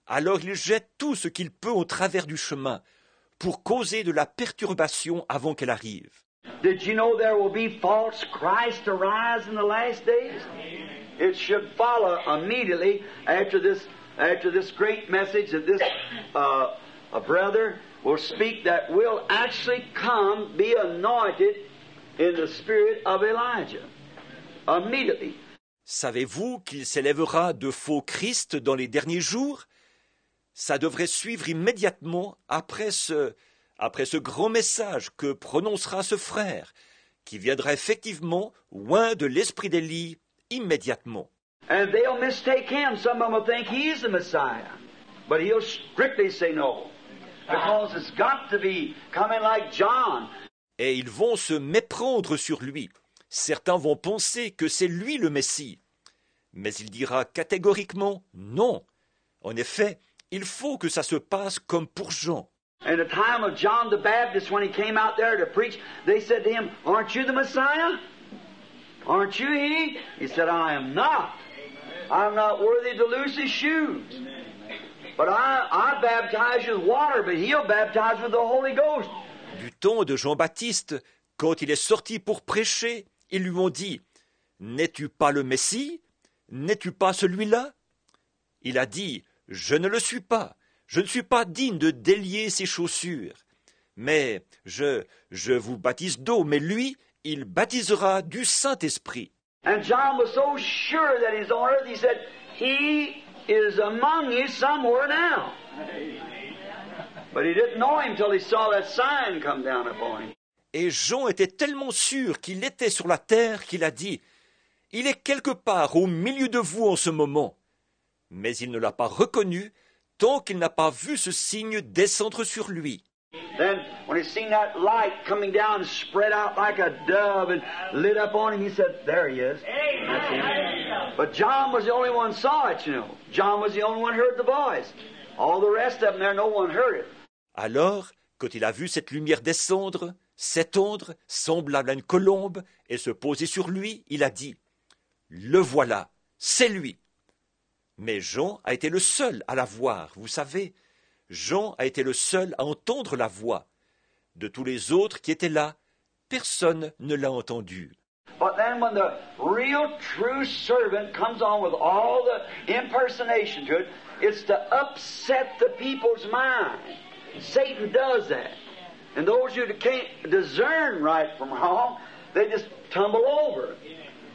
alors il jette tout ce qu'il peut au travers du chemin pour causer de la perturbation avant qu'elle arrive. Did you know there will be false Christ arise in the last days? It should follow immediately after this great message that this a brother will speak that will actually come, be anointed in the spirit of Elijah. Immediately. Savez-vous qu'il s'élèvera de faux Christ dans les derniers jours? Ça devrait suivre immédiatement après ce grand message que prononcera ce frère, qui viendra effectivement loin de l'esprit d'Élie immédiatement. And they'll mistake him. Some of them will think he's the Messiah. But he'll strictly say no. Because it's got to be coming like John. Et ils vont se méprendre sur lui. Certains vont penser que c'est lui le Messie. Mais il dira catégoriquement non. En effet, il faut que ça se passe comme pour Jean. In the time of John the Baptist, when he came out there to preach, they said to him, "Aren't you the Messiah? Aren't you he?" He said, "I am not. I'm not worthy to loose his shoes. But I baptize you with water, but he'll baptize with the Holy Ghost." Du temps de Jean-Baptiste, quand il est sorti pour prêcher, ils lui ont dit « N'es-tu pas le Messie? N'es-tu pas celui-là » Il a dit « Je ne le suis pas. Je ne suis pas digne de délier ses chaussures. Mais je vous baptise d'eau, mais lui, il baptisera du Saint-Esprit. » And John was so sure that he's on earth, he said, "He is among you somewhere now." But he didn't know him till he saw that sign come down upon him. Et Jean était tellement sûr qu'il était sur la terre qu'il a dit « Il est quelque part au milieu de vous en ce moment. » Mais il ne l'a pas reconnu tant qu'il n'a pas vu ce signe descendre sur lui. Then, when he seen that light coming down and spread out like a dove and lit up on him, he said, "There he is." That's him. But John was the only one saw it, you know. John was the only one heard the voice. All the rest of them there, no one heard it. Alors, quand il a vu cette lumière descendre, s'étendre, semblable à une colombe, et se poser sur lui, il a dit « Le voilà, c'est lui !» Mais Jean a été le seul à la voir, vous savez. Jean a été le seul à entendre la voix. De tous les autres qui étaient là, personne ne l'a entendu. But then when the real true servant comes on with all the impersonation to it, it's to upset the people's mind. Satan does that. And those who can't discern right from wrong, they just tumble over.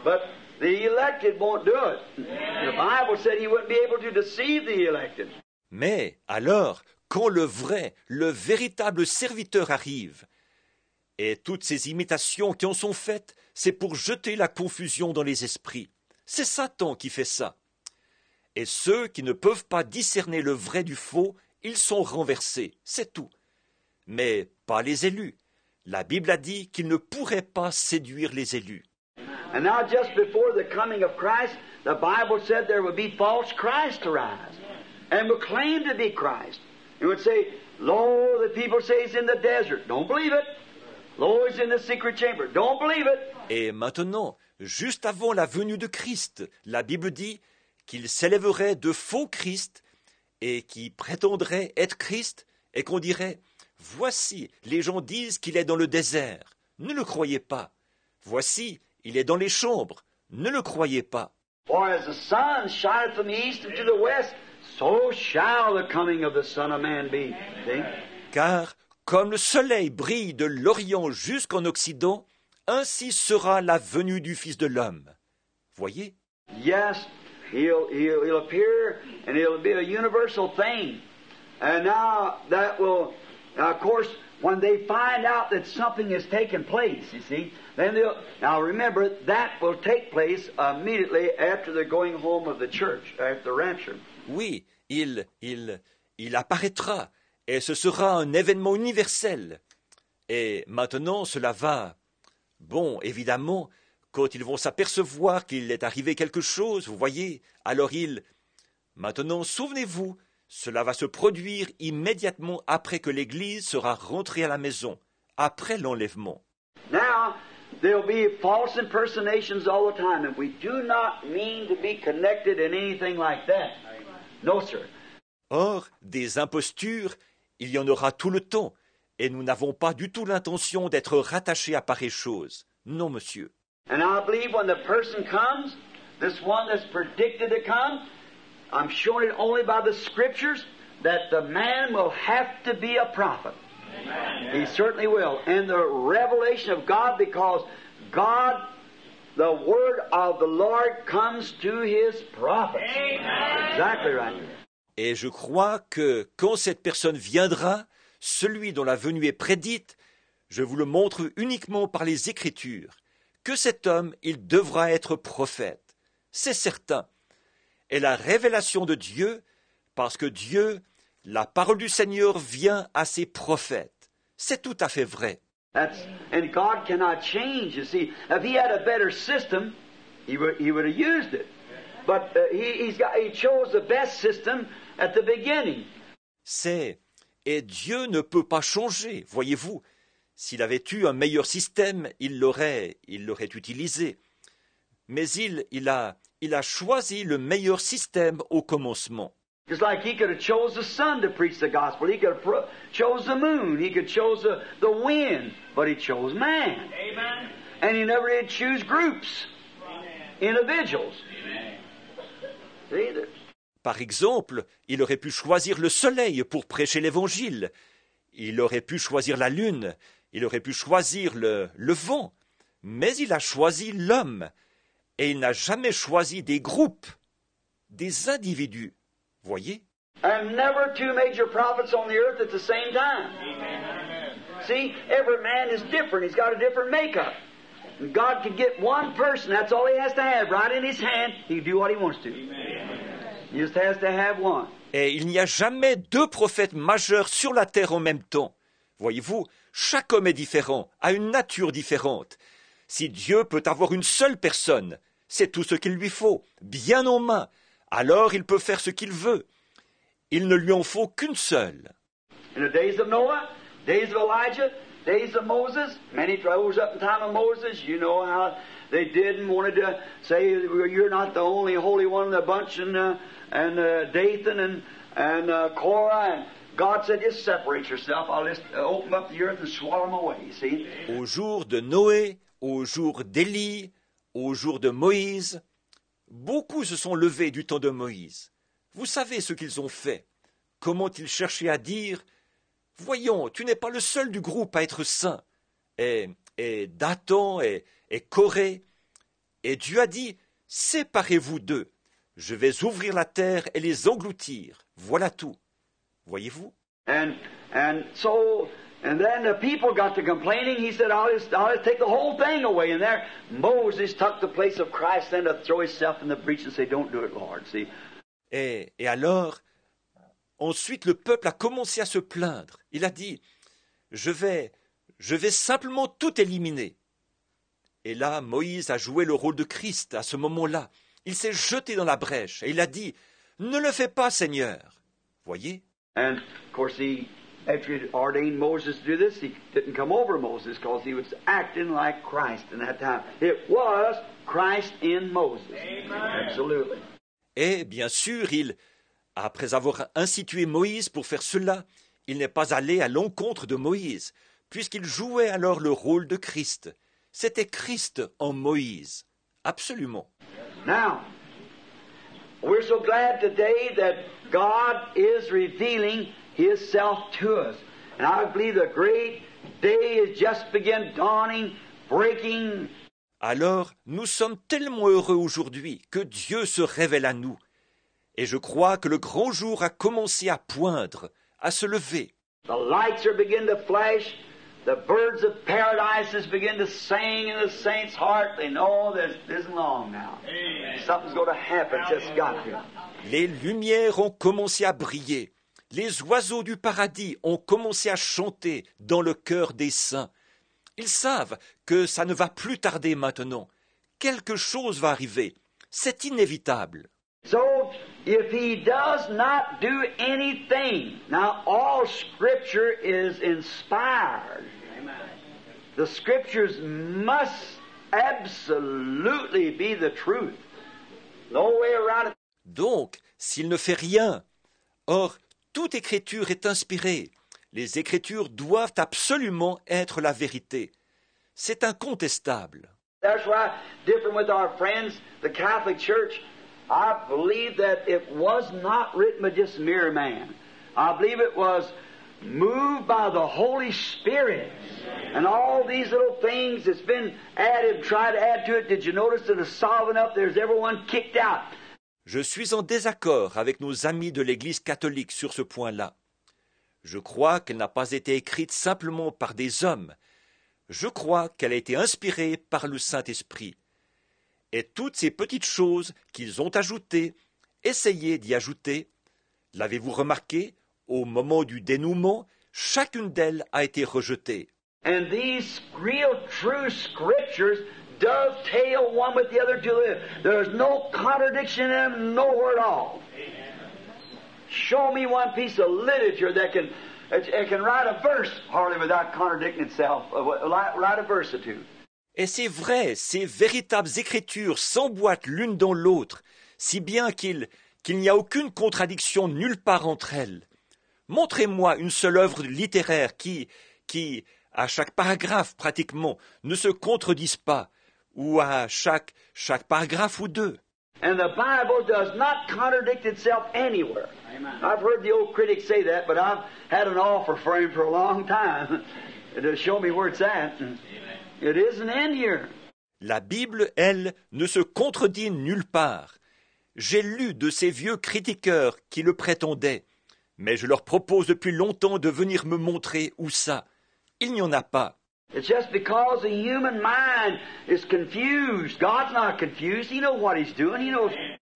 But the elected won't do it. The Bible said he wouldn't be able to deceive the elected. Mais alors, quand le vrai, le véritable serviteur arrive, et toutes ces imitations qui en sont faites, c'est pour jeter la confusion dans les esprits. C'est Satan qui fait ça. Et ceux qui ne peuvent pas discerner le vrai du faux, ils sont renversés, c'est tout. Mais pas les élus. La Bible a dit qu'ils ne pourraient pas séduire les élus. And now just before the coming of Christ, the Bible said there would be false Christ arise and would claim to be Christ. It would say, "Lo, the people say he's in the desert." Don't believe it. "Lo, he's in the secret chamber." Don't believe it. Et maintenant, juste avant la venue de Christ, la Bible dit qu'il s'élèverait de faux Christ et qui prétendrait être Christ et qu'on dirait « Voici, les gens disent qu'il est dans le désert. Ne le croyez pas. Voici, il est dans les chambres. Ne le croyez pas. » For as the sun shineth from the east and to the west, so shall the coming of the Son of Man be. See? Car comme le soleil brille de l'Orient jusqu'en Occident, ainsi sera la venue du Fils de l'homme. Voyez? Yes, he'll appear and it'll be a universal thing. And now that will, of course, when they find out that something has taken place, you see, then now remember, that will take place immediately after the going home of the church, after the rapture. Oui, il apparaîtra, et ce sera un événement universel. Et maintenant, cela va. Bon, évidemment, quand ils vont s'apercevoir qu'il est arrivé quelque chose, vous voyez, alors Maintenant, souvenez-vous, cela va se produire immédiatement après que l'Église sera rentrée à la maison, après l'enlèvement. Now, there'll be false impersonations all the time, and we do not mean to be connected in anything like that. No, sir. Or, des impostures, il y en aura tout le temps, et nous n'avons pas du tout l'intention d'être rattachés à pareille chose. Non, monsieur. And I believe when the person comes, this one that's predicted to come, I'm showing it only by the Scriptures, that the man will have to be a prophet. Amen. He certainly will. And the revelation of God, because God, the word of the Lord comes to His prophets. Amen. Exactly right. Et je crois que quand cette personne viendra, celui dont la venue est prédite, je vous le montre uniquement par les Écritures, que cet homme, il devra être prophète. C'est certain. Et la révélation de Dieu, parce que Dieu, la parole du Seigneur vient à ses prophètes. C'est tout à fait vrai. And God cannot change. You see, if He had a better system, He would have used it. But He chose the best system at the beginning. Et Dieu ne peut pas changer, voyez-vous. S'il avait eu un meilleur système, il l'aurait utilisé. Mais il a choisi le meilleur système au commencement. Just like He could have chose the sun to preach the gospel. He could have chose the moon. He could chose the wind. But He chose man. Amen. And He never did choose groups, individuals. See, par exemple, il aurait pu choisir le soleil pour prêcher l'Évangile. Il aurait pu choisir la lune. Il aurait pu choisir le vent. Mais il a choisi l'homme. Et il n'a jamais choisi des groupes, des individus. Voyez? And never two major prophets on the earth at the same time. Amen. See, every man is different. He's got a different makeup. And God can get one person. That's all He has to have right in His hand. He can do what He wants to. Amen. He just has to have one. Et il n'y a jamais deux prophètes majeurs sur la terre en même temps. Voyez-vous, chaque homme est différent, a une nature différente. Si Dieu peut avoir une seule personne, c'est tout ce qu'il lui faut, bien en main. Alors il peut faire ce qu'il veut. Il ne lui en faut qu'une seule. In the days of Noah, days of Elijah, days of Moses, many rose up in the time of Moses. You know how they did and wanted to say, you're not the only holy one in the bunch, and Dathan and Korah, and God said, just separate yourself. I'll just open up the earth and swallow them away, you see. Au jour de Noé, au jour d'Élie, au jour de Moïse, beaucoup se sont levés du temps de Moïse. Vous savez ce qu'ils ont fait. Comment ils cherchaient à dire, voyons, tu n'es pas le seul du groupe à être saint. Et Dathan et Corée. Et Dieu a dit, séparez-vous d'eux. Je vais ouvrir la terre et les engloutir. Voilà tout. Voyez-vous? And then the people got to complaining. He said, I'll just take the whole thing away. And there, Moses took the place of Christ then to throw himself in the breach and say, don't do it, Lord. See? Et alors, ensuite le peuple a commencé à se plaindre. Il a dit, je vais simplement tout éliminer. Et là, Moïse a joué le rôle de Christ à ce moment-là. Il s'est jeté dans la brèche et il a dit, ne le fais pas, Seigneur. Voyez? And of course, after He ordained Moses to do this, He didn't come over Moses because he was acting like Christ in that time. It was Christ in Moses. Amen. Absolutely. Et bien sûr, après avoir institué Moïse pour faire cela, il n'est pas allé à l'encontre de Moïse, puisqu'il jouait alors le rôle de Christ. C'était Christ en Moïse. Absolument. Now, we're so glad today that God is revealing Himself to us. And I believe the great day has just begun dawning, breaking. Alors, nous sommes tellement heureux aujourd'hui que Dieu se révèle à nous. Et je crois que le grand jour a commencé à poindre, à se lever. The lights are beginning to flash. The birds of paradise has begun to sing in the saints' heart. They know this isn't long now. Amen. Something's going to happen. Just got to. Les lumières ont commencé à briller. Les oiseaux du paradis ont commencé à chanter dans le cœur des saints. Ils savent que ça ne va plus tarder maintenant. Quelque chose va arriver. C'est inévitable. So, if He does not do anything, now all Scripture is inspired. The Scriptures must absolutely be the truth. No way around it. Donc, s'il ne fait rien, or, Toute écriture est inspirée. Les écritures doivent absolument être la vérité. C'est incontestable. That's why, different with our friends, the Catholic Church, I believe that it was not written by just mere man. I believe it was moved by the Holy Spirit. And all these little things that's been added, tried to add to it, did you notice that it's solving up, there's everyone kicked out. Je suis en désaccord avec nos amis de l'Église catholique sur ce point-là. Je crois qu'elle n'a pas été écrite simplement par des hommes. Je crois qu'elle a été inspirée par le Saint-Esprit. Et toutes ces petites choses qu'ils ont ajoutées, essayez d'y ajouter, l'avez-vous remarqué, au moment du dénouement, chacune d'elles a été rejetée. And these real true scriptures dovetail one with the other to live. There's no contradiction in them nowhere at all. Show me one piece of literature that can write a verse hardly without contradicting itself, write a verse or two. Et c'est vrai, ces véritables écritures s'emboîtent l'une dans l'autre, si bien qu'il n'y a aucune contradiction nulle part entre elles. Montrez-moi une seule œuvre littéraire qui, à chaque paragraphe pratiquement, ne se contredise pas, ou à chaque paragraphe ou deux. And the Bible does not contradict itself anywhere. Amen. I've heard the old critics say that, but I've had an offer for him for a long time to show me where it's at. It isn't in here. La Bible, elle, ne se contredit nulle part. J'ai lu de ces vieux critiqueurs qui le prétendaient, mais je leur propose depuis longtemps de venir me montrer où ça. Il n'y en a pas. It's just because the human mind is confused. God's not confused. He knows what he's doing. He knows.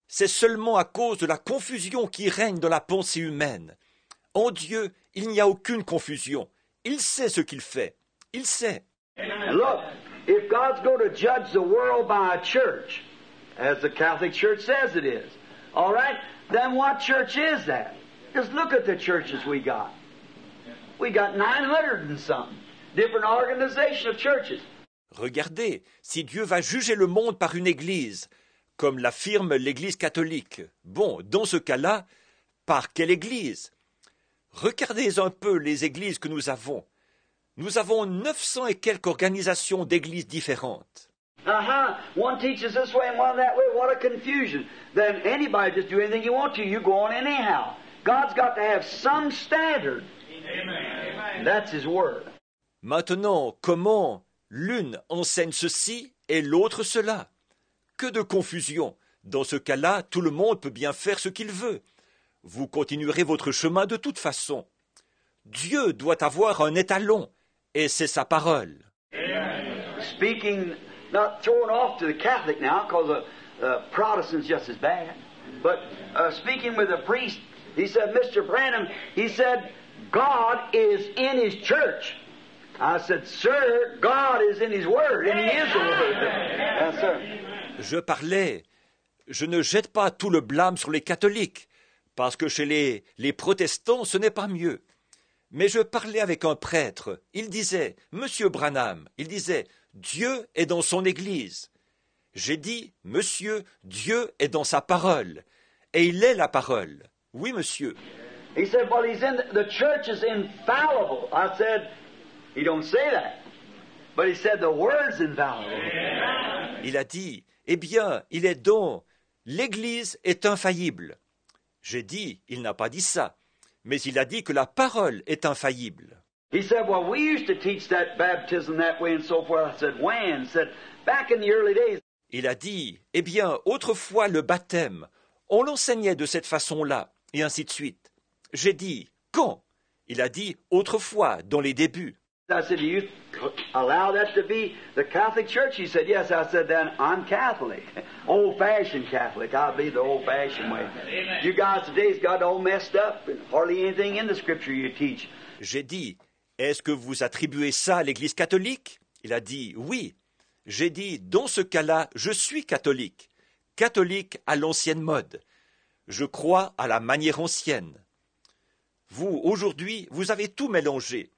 C'est seulement à cause de la confusion qui règne dans la pensée humaine. En Dieu, il n'y a aucune confusion. Il sait ce qu'il fait. Il sait. And look, if God's going to judge the world by a church, as the Catholic Church says it is, all right, then what church is that? Just look at the churches we got. We got 900 and something. Different organization of churches. Regardez, si Dieu va juger le monde par une église, comme l'affirme l'Église catholique, bon, dans ce cas-là, par quelle église? Regardez un peu les églises que nous avons. Nous avons 900 et quelques organisations d'églises différentes. One teaches this way and one that way. What a confusion. Then anybody just do anything you want to. You go on anyhow. God's got to have some standard. Amen. That's His Word. Maintenant, comment l'une enseigne ceci et l'autre cela? Que de confusion! Dans ce cas-là, tout le monde peut bien faire ce qu'il veut. Vous continuerez votre chemin de toute façon. Dieu doit avoir un étalon, et c'est sa parole. Speaking, not thrown off to the Catholic now, because Protestants just as bad, but speaking with a priest, he said, Mr. Branham, he said, God is in His church. I said, Sir, God is in His Word, and He is the Word. Yes, sir. Je ne jette pas tout le blâme sur les catholiques, parce que chez les protestants, ce n'est pas mieux. Mais je parlais avec un prêtre. Il disait, Monsieur Branham, il disait, Dieu est dans son Église. J'ai dit, Monsieur, Dieu est dans sa parole. Et il est la parole. Oui, monsieur. He said, well, the church is infallible. I said, he don't say that. But he said the word's infallible. Il a dit, eh bien, il est dans, l'Église est infaillible. J'ai dit, il n'a pas dit ça, mais il a dit que la parole est infaillible. He said, well, we used to teach that baptism that way and so forth. I said, when? He said, back in the early days. Il a dit, eh bien, autrefois le baptême, on l'enseignait de cette façon-là, et ainsi de suite. J'ai dit, quand? Il a dit, autrefois, dans les débuts. I said, do you allow that to be the Catholic Church? He said, yes. I said, then I'm Catholic. Old-fashioned Catholic. I believe the old-fashioned way. Amen. You guys today's got all messed up and hardly anything in the Scripture you teach. J'ai dit, est-ce que vous attribuez ça à l'Église catholique? Il a dit, oui. J'ai dit, dans ce cas-là, je suis catholique. Catholique à l'ancienne mode. Je crois à la manière ancienne. Vous, aujourd'hui, vous avez tout mélangé.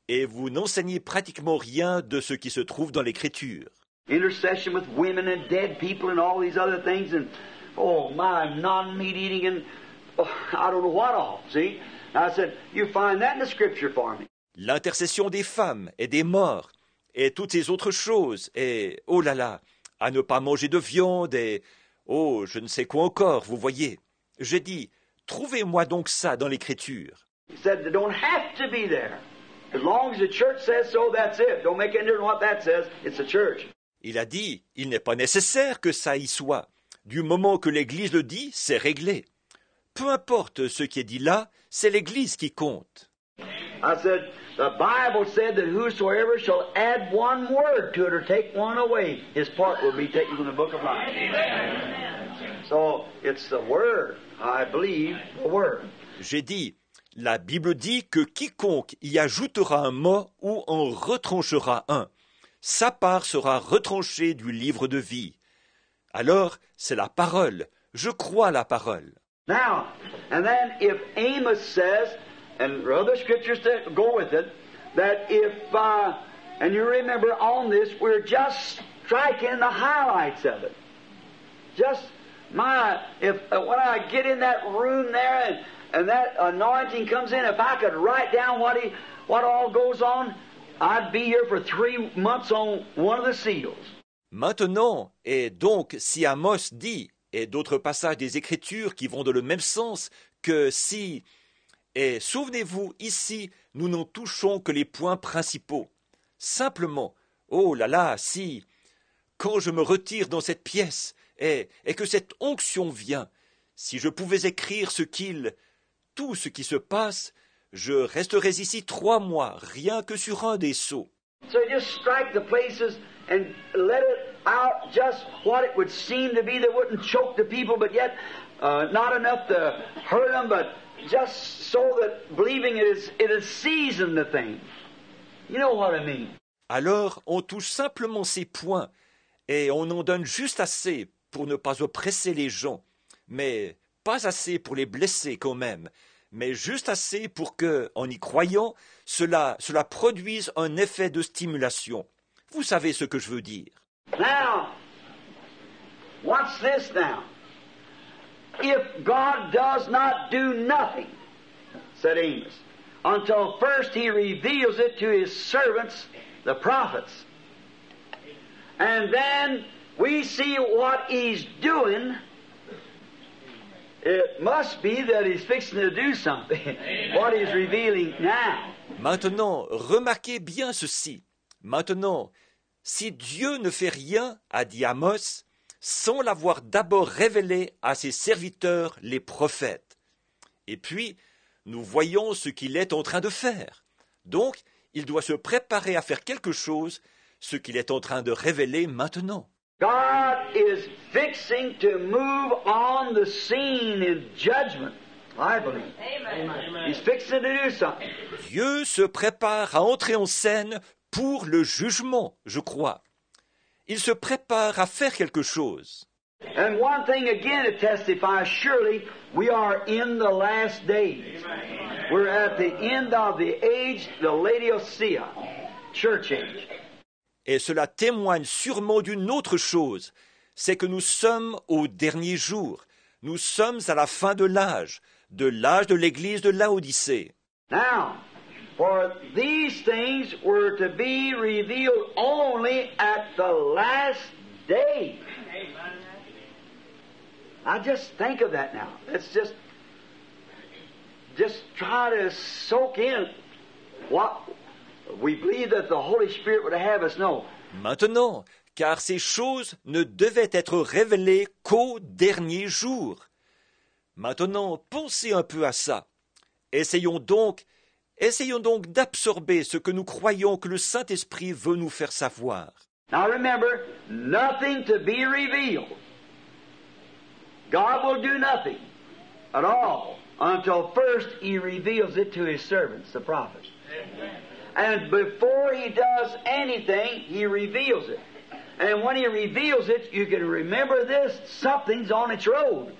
Et vous n'enseignez pratiquement rien de ce qui se trouve dans l'Écriture. Intercession with women and dead people and all these other things and, oh my, non-meat eating and, oh, I don't know what all, see? I said, you find that in the Scripture for me. L'intercession des femmes et des morts, et toutes ces autres choses, et, oh là là, à ne pas manger de viande, et, oh, je ne sais quoi encore, vous voyez. J'ai dit, trouvez-moi donc ça dans l'Écriture. He said, they don't have to be there. As long as the church says so, that's it. Don't make any difference what that says. It's the church. Il a dit, il n'est pas nécessaire que ça y soit. Du moment que l'Église le dit, c'est réglé. Peu importe ce qui est dit là, c'est l'Église qui compte. I said, the Bible said that whosoever shall add one word to it or take one away, his part will be taken from the book of life. So, it's the word. I believe the word. J'ai dit, la Bible dit que quiconque y ajoutera un mot ou en retranchera un, sa part sera retranchée du livre de vie. Alors, c'est la parole. Je crois la parole. Now, and then if Amos says, and other scriptures that go with it, that if, and you remember on this, we're just striking the highlights of it. Just when I get in that room there and that anointing comes in, if I could write down what all goes on, I'd be here for 3 months on one of the seals. Maintenant, et donc, si Amos dit, et d'autres passages des Écritures qui vont dans le même sens, que si, et souvenez-vous, ici, nous n'en touchons que les points principaux. Simplement, oh là là, si, quand je me retire dans cette pièce, et que cette onction vient, si je pouvais écrire tout ce qui se passe, je resterais ici 3 mois, rien que sur un des sceaux. So just strike the places and let it out just what it would seem to be that wouldn't choke the people, but yet not enough to hurt them, but just so that believing it is season the thing. You know what I mean? Alors, on touche simplement ces points, et on en donne juste assez pour ne pas oppresser les gens, mais pas assez pour les blesser quand même, mais juste assez pour que, en y croyant, cela produise un effet de stimulation. Vous savez ce que je veux dire. Now, what's this now? If God does not do nothing, said Amos, until first he reveals it to his servants, the prophets. And then we see what he's doing. It must be that he's fixing to do something. What he's revealing now. Maintenant, remarquez bien ceci. Maintenant, si Dieu ne fait rien, a dit Amos, sans l'avoir d'abord révélé à ses serviteurs, les prophètes. Et puis, nous voyons ce qu'il est en train de faire. Donc, il doit se préparer à faire quelque chose, ce qu'il est en train de révéler maintenant. God is fixing to move on the scene in judgment, I believe. Amen. He's fixing to do something. Dieu se prépare à entrer en scène pour le jugement, je crois. Il se prépare à faire quelque chose. And one thing again to testify, surely we are in the last days. We're at the end of the age, the Laodicea, church age. Et cela témoigne sûrement d'une autre chose, c'est que nous sommes au dernier jour. Nous sommes à la fin de l'âge de l'Église de Laodicée. Now, for these things were to be revealed only at the last day. I just think of that now. Let's just try to soak in what we believe that the Holy Spirit would have us know. Maintenant, car ces choses ne devaient être révélées qu'au dernier jour. Maintenant, pensez un peu à ça. Essayons donc d'absorber ce que nous croyons que le Saint-Esprit veut nous faire savoir. Now remember, nothing to be revealed. God will do nothing at all until first He reveals it to His servants, the prophets. And before He does anything, He reveals it. And when He reveals it, you can remember this, something's on its road.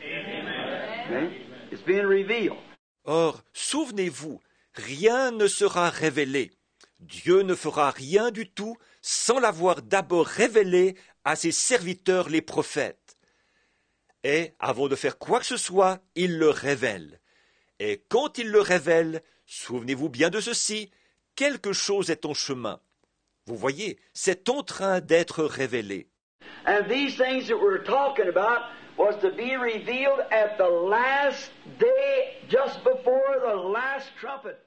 Okay? It's being revealed. Or, souvenez-vous, rien ne sera révélé. Dieu ne fera rien du tout sans l'avoir d'abord révélé à ses serviteurs les prophètes. Et, avant de faire quoi que ce soit, il le révèle. Et quand il le révèle, souvenez-vous bien de ceci, quelque chose est en chemin. Vous voyez, c'est en train d'être révélé. And these things that we're talking about was to be revealed at the last day, just before the last trumpet.